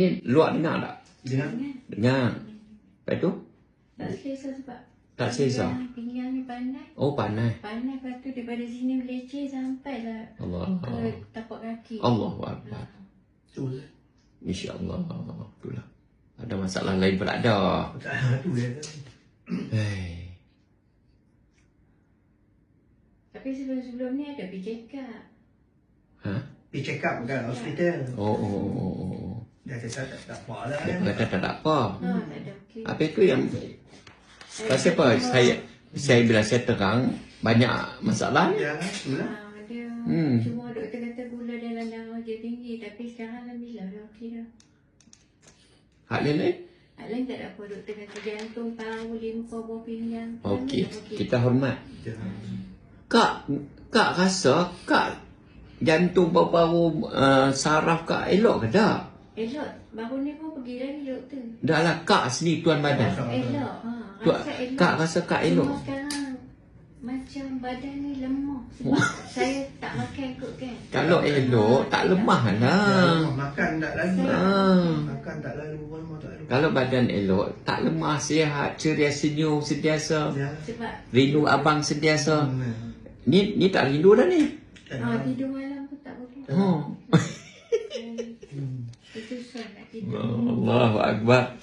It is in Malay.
ni luar dengar tak? Dengar. Lepas tu? Tak selesa sebab Tak selesa? pinggang ni panas. Oh, panas. Panas, lepas tu daripada sini meleceh sampailah Allah. ke tapak kaki. Allahu Akbar. InsyaAllah. Itulah. Ada masalah lain pula ada. Tu dia. Hei. Tapi sebelum ni ada pergi check up. Ha? Pergi check up kat hospital. Oh. Dia cakap tak apa lah. Dia kata tak ada apa. Tak ada okey. Apa itu yang... Pasal apa? Saya bila saya terang, banyak masalah ni. Ya, itulah. Dia cuma doktor kata gula dalam darah dia tinggi. Tapi sekarang alhamdulillah dah okey dah. Hak lain-lain? Hak lain tak ada apa. Doktor kata jantung, paru, limfa, buah pinggang. Okey. Kita hormat. Ya. Kak rasa jantung paru-paru saraf kak elok ke tak? Elok. Baru ni pun pergi lagi doktor. Dah lah kak sendiri tuan badan. Elok. Rasa elok. Kak rasa kak elok. Cuma sekarang macam badan ni lemah. Sebab saya tak makan kot kan. Kalau elok tak lemah lah. Makan tak lalu. Makan tak lalu. Tak lalu. Kalau badan elok tak lemah, sihat, ceria, senyum sentiasa. Ya. Sebab Rindu abang sentiasa. Ni tak rindu dah ni. tidur malam pun tak boleh. Oh. Itu susah nak tidur. Allahu Akbar.